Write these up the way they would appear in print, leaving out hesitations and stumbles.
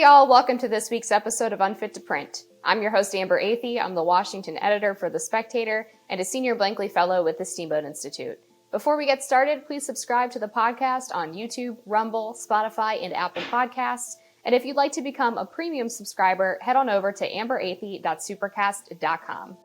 Hey y'all, welcome to this week's episode of Unfit to Print. I'm your host Amber Athey. I'm the Washington editor for The Spectator and a senior Blankley fellow with the Steamboat Institute. Before we get started, please subscribe to the podcast on YouTube, Rumble, Spotify, and Apple Podcasts. And if you'd like to become a premium subscriber, head on over to amberathey.supercast.com.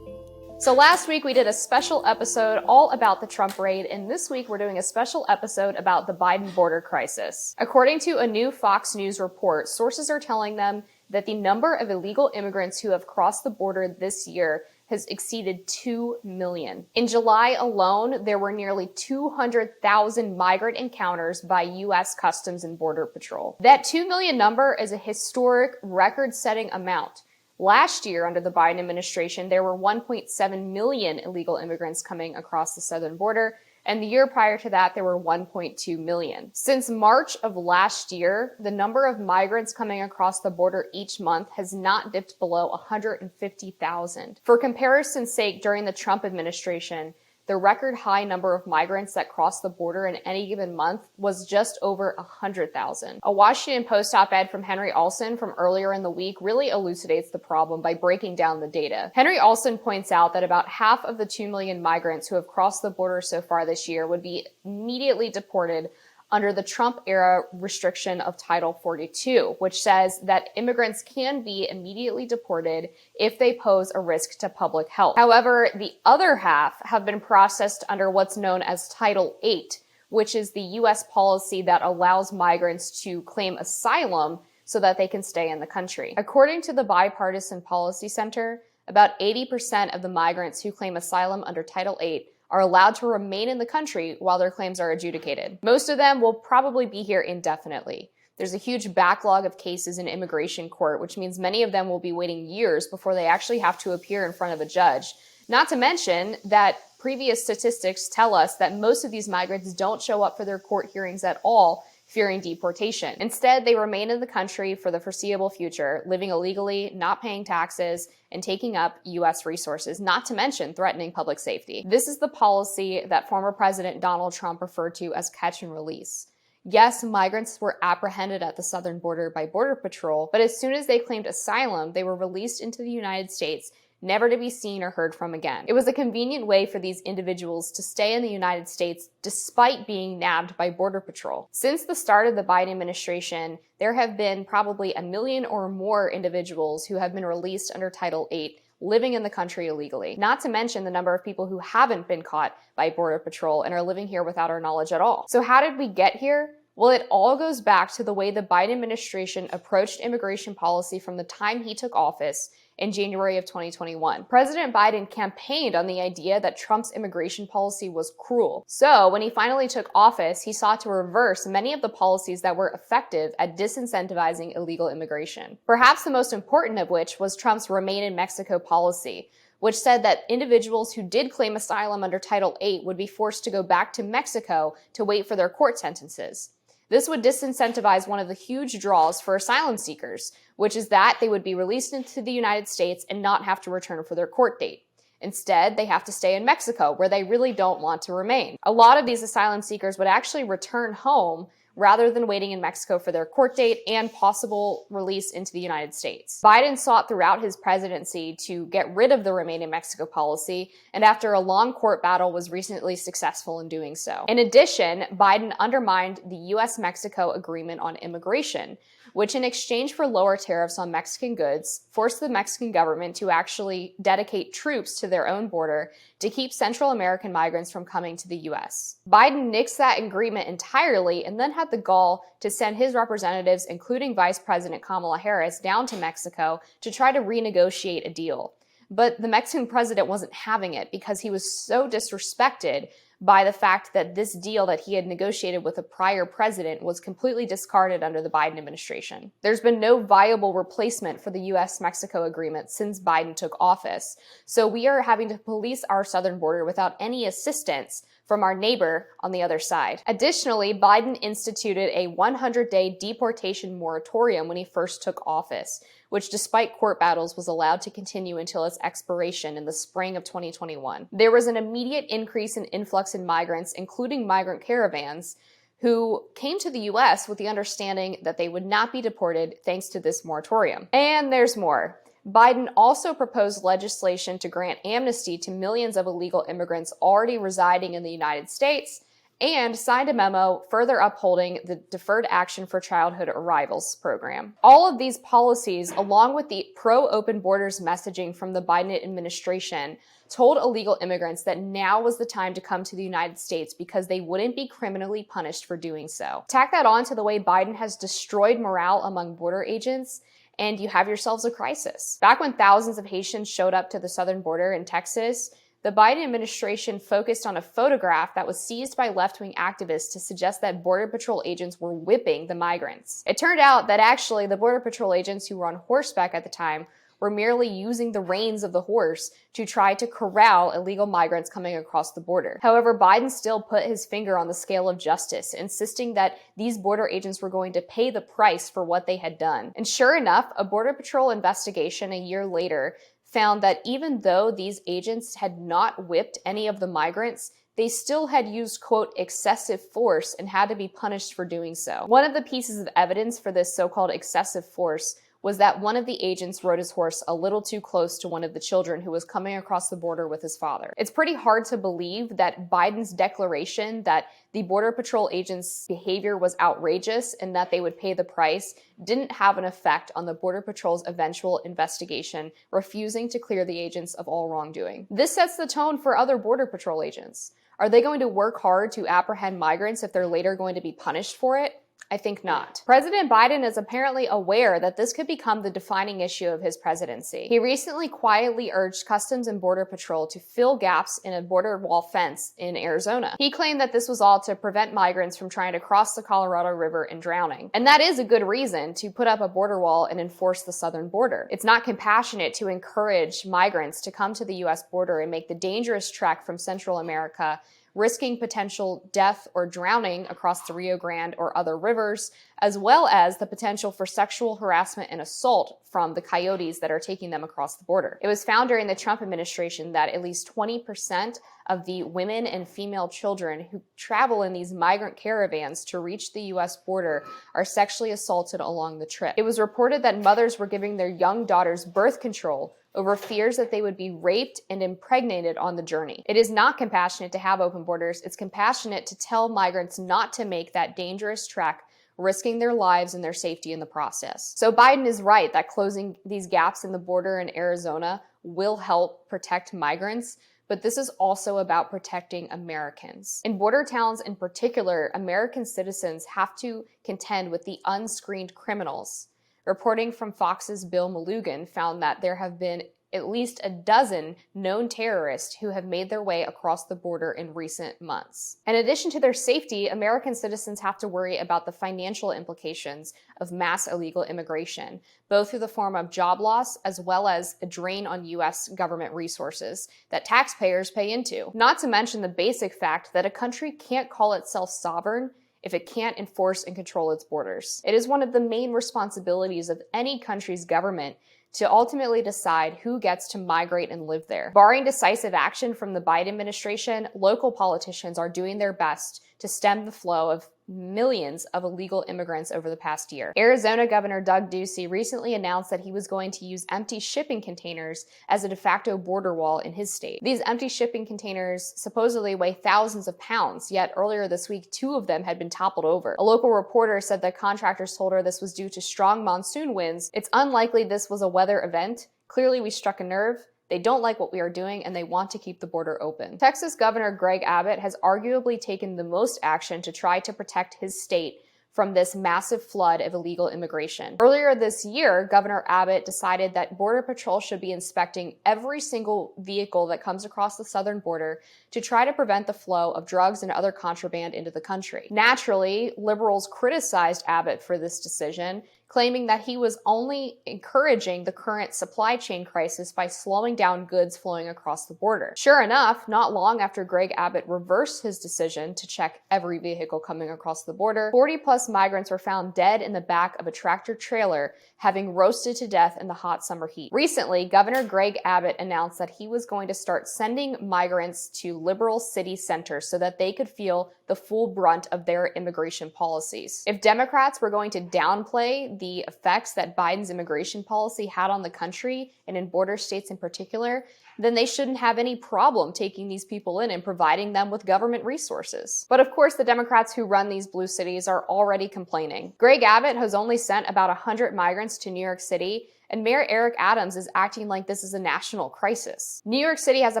So last week we did a special episode all about the Trump raid, and this week we're doing a special episode about the Biden border crisis. According to a new Fox News report, sources are telling them that the number of illegal immigrants who have crossed the border this year has exceeded 2 million. In July alone, there were nearly 200,000 migrant encounters by U.S. Customs and Border Patrol. That 2 million number is a historic, record-setting amount. Last year, under the Biden administration, there were 1.7 million illegal immigrants coming across the southern border, and the year prior to that, there were 1.2 million. Since March of last year, the number of migrants coming across the border each month has not dipped below 150,000. For comparison's sake, during the Trump administration, the record high number of migrants that crossed the border in any given month was just over 100,000. A Washington Post op-ed from Henry Olsen from earlier in the week really elucidates the problem by breaking down the data. Henry Olsen points out that about half of the 2 million migrants who have crossed the border so far this year would be immediately deported under the Trump-era restriction of Title 42, which says that immigrants can be immediately deported if they pose a risk to public health. However, the other half have been processed under what's known as Title 8, which is the U.S. policy that allows migrants to claim asylum so that they can stay in the country. According to the Bipartisan Policy Center, about 80% of the migrants who claim asylum under Title 8 are allowed to remain in the country while their claims are adjudicated. Most of them will probably be here indefinitely. There's a huge backlog of cases in immigration court, which means many of them will be waiting years before they actually have to appear in front of a judge. Not to mention that previous statistics tell us that most of these migrants don't show up for their court hearings at all, fearing deportation. Instead, they remain in the country for the foreseeable future, living illegally, not paying taxes, and taking up U.S. resources, not to mention threatening public safety. This is the policy that former President Donald Trump referred to as catch and release. Yes, migrants were apprehended at the southern border by Border Patrol, but as soon as they claimed asylum, they were released into the United States, never to be seen or heard from again. It was a convenient way for these individuals to stay in the United States despite being nabbed by Border Patrol. Since the start of the Biden administration, there have been probably 1 million or more individuals who have been released under Title 8 living in the country illegally, not to mention the number of people who haven't been caught by Border Patrol and are living here without our knowledge at all. So how did we get here? Well, it all goes back to the way the Biden administration approached immigration policy from the time he took office in January of 2021. President Biden campaigned on the idea that Trump's immigration policy was cruel. So when he finally took office, he sought to reverse many of the policies that were effective at disincentivizing illegal immigration. Perhaps the most important of which was Trump's Remain in Mexico policy, which said that individuals who did claim asylum under Title 8 would be forced to go back to Mexico to wait for their court sentences. This would disincentivize one of the huge draws for asylum seekers, which is that they would be released into the United States and not have to return for their court date. Instead, they have to stay in Mexico, where they really don't want to remain. A lot of these asylum seekers would actually return home rather than waiting in Mexico for their court date and possible release into the United States. Biden sought throughout his presidency to get rid of the Remain in Mexico policy, and after a long court battle was recently successful in doing so. In addition, Biden undermined the U.S.-Mexico Agreement on Immigration, which in exchange for lower tariffs on Mexican goods, forced the Mexican government to actually dedicate troops to their own border to keep Central American migrants from coming to the U.S. Biden nixed that agreement entirely and then had the gall to send his representatives, including Vice President Kamala Harris, down to Mexico to try to renegotiate a deal. But the Mexican president wasn't having it because he was so disrespected by the fact that this deal that he had negotiated with a prior president was completely discarded under the Biden administration. There's been no viable replacement for the U.S.-Mexico agreement since Biden took office, so we are having to police our southern border without any assistance from our neighbor on the other side. Additionally, Biden instituted a 100-day deportation moratorium when he first took office, which despite court battles was allowed to continue until its expiration in the spring of 2021. There was an immediate increase in influx in migrants, including migrant caravans, who came to the US with the understanding that they would not be deported thanks to this moratorium. And there's more. Biden also proposed legislation to grant amnesty to millions of illegal immigrants already residing in the United States, and signed a memo further upholding the Deferred Action for Childhood Arrivals program. All of these policies, along with the pro-open borders messaging from the Biden administration, told illegal immigrants that now was the time to come to the United States because they wouldn't be criminally punished for doing so. Tack that on to the way Biden has destroyed morale among border agents, and you have yourselves a crisis. Back when thousands of Haitians showed up to the southern border in Texas, the Biden administration focused on a photograph that was seized by left-wing activists to suggest that Border Patrol agents were whipping the migrants. It turned out that actually the Border Patrol agents who were on horseback at the time were merely using the reins of the horse to try to corral illegal migrants coming across the border. However, Biden still put his finger on the scale of justice, insisting that these border agents were going to pay the price for what they had done. And sure enough, a Border Patrol investigation a year later found that even though these agents had not whipped any of the migrants, they still had used, quote, excessive force and had to be punished for doing so. One of the pieces of evidence for this so-called excessive force was that one of the agents rode his horse a little too close to one of the children who was coming across the border with his father. It's pretty hard to believe that Biden's declaration that the Border Patrol agents' behavior was outrageous and that they would pay the price didn't have an effect on the Border Patrol's eventual investigation, refusing to clear the agents of all wrongdoing. This sets the tone for other Border Patrol agents. Are they going to work hard to apprehend migrants if they're later going to be punished for it? I think not. President Biden is apparently aware that this could become the defining issue of his presidency. He recently quietly urged Customs and Border Patrol to fill gaps in a border wall fence in Arizona. He claimed that this was all to prevent migrants from trying to cross the Colorado River and drowning. And that is a good reason to put up a border wall and enforce the southern border. It's not compassionate to encourage migrants to come to the US border and make the dangerous trek from Central America, risking potential death or drowning across the Rio Grande or other rivers, as well as the potential for sexual harassment and assault from the coyotes that are taking them across the border. It was found during the Trump administration that at least 20% of the women and female children who travel in these migrant caravans to reach the US border are sexually assaulted along the trip. It was reported that mothers were giving their young daughters birth control over fears that they would be raped and impregnated on the journey. It is not compassionate to have open borders. It's compassionate to tell migrants not to make that dangerous trek, risking their lives and their safety in the process. So Biden is right that closing these gaps in the border in Arizona will help protect migrants, but this is also about protecting Americans. In border towns in particular, American citizens have to contend with the unscreened criminals. Reporting from Fox's Bill Malugin found that there have been at least a dozen known terrorists who have made their way across the border in recent months. In addition to their safety, American citizens have to worry about the financial implications of mass illegal immigration, both through the form of job loss as well as a drain on US government resources that taxpayers pay into. Not to mention the basic fact that a country can't call itself sovereign if it can't enforce and control its borders. It is one of the main responsibilities of any country's government to ultimately decide who gets to migrate and live there. Barring decisive action from the Biden administration, local politicians are doing their best to stem the flow of millions of illegal immigrants over the past year. Arizona Governor Doug Ducey recently announced that he was going to use empty shipping containers as a de facto border wall in his state. These empty shipping containers supposedly weigh thousands of pounds, yet earlier this week, 2 of them had been toppled over. A local reporter said that contractors told her this was due to strong monsoon winds. It's unlikely this was a weather event. Clearly, we struck a nerve. They don't like what we are doing, and they want to keep the border open. Texas Governor Greg Abbott has arguably taken the most action to try to protect his state from this massive flood of illegal immigration. Earlier this year, Governor Abbott decided that Border Patrol should be inspecting every single vehicle that comes across the southern border to try to prevent the flow of drugs and other contraband into the country. Naturally, liberals criticized Abbott for this decision, claiming that he was only encouraging the current supply chain crisis by slowing down goods flowing across the border. Sure enough, not long after Greg Abbott reversed his decision to check every vehicle coming across the border, 40+ migrants were found dead in the back of a tractor trailer, having roasted to death in the hot summer heat. Recently, Governor Greg Abbott announced that he was going to start sending migrants to liberal city centers so that they could feel the full brunt of their immigration policies. If Democrats were going to downplay the effects that Biden's immigration policy had on the country, and in border states in particular, then they shouldn't have any problem taking these people in and providing them with government resources. But of course, the Democrats who run these blue cities are already complaining. Greg Abbott has only sent about 100 migrants to New York City, and Mayor Eric Adams is acting like this is a national crisis. New York City has a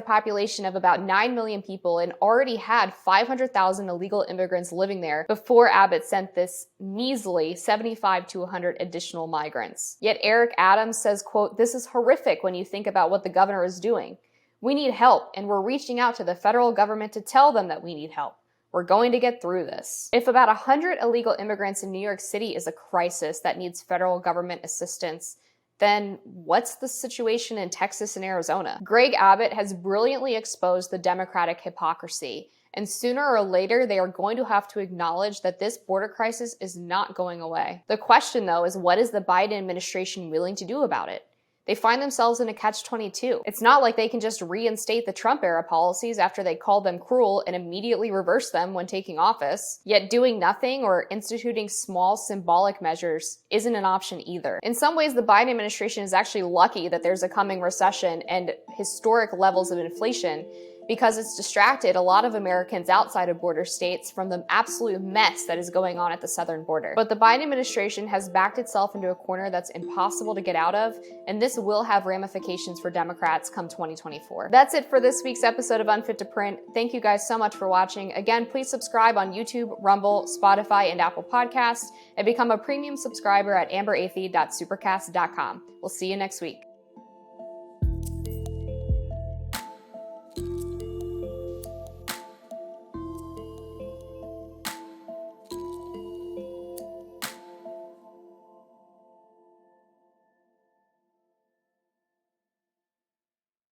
population of about 9 million people and already had 500,000 illegal immigrants living there before Abbott sent this measly 75 to 100 additional migrants. Yet Eric Adams says, quote, "This is horrific when you think about what the governor is doing. We need help, and we're reaching out to the federal government to tell them that we need help. We're going to get through this." If about 100 illegal immigrants in New York City is a crisis that needs federal government assistance, then what's the situation in Texas and Arizona? Greg Abbott has brilliantly exposed the Democratic hypocrisy, and sooner or later they are going to have to acknowledge that this border crisis is not going away. The question, though, is what is the Biden administration willing to do about it? They find themselves in a catch-22. It's not like they can just reinstate the Trump-era policies after they called them cruel and immediately reverse them when taking office. Yet doing nothing or instituting small symbolic measures isn't an option either. In some ways, the Biden administration is actually lucky that there's a coming recession and historic levels of inflation, because it's distracted a lot of Americans outside of border states from the absolute mess that is going on at the southern border. But the Biden administration has backed itself into a corner that's impossible to get out of, and this will have ramifications for Democrats come 2024. That's it for this week's episode of Unfit to Print. Thank you guys so much for watching. Again, please subscribe on YouTube, Rumble, Spotify, and Apple Podcasts, and become a premium subscriber at amberathey.supercast.com. We'll see you next week.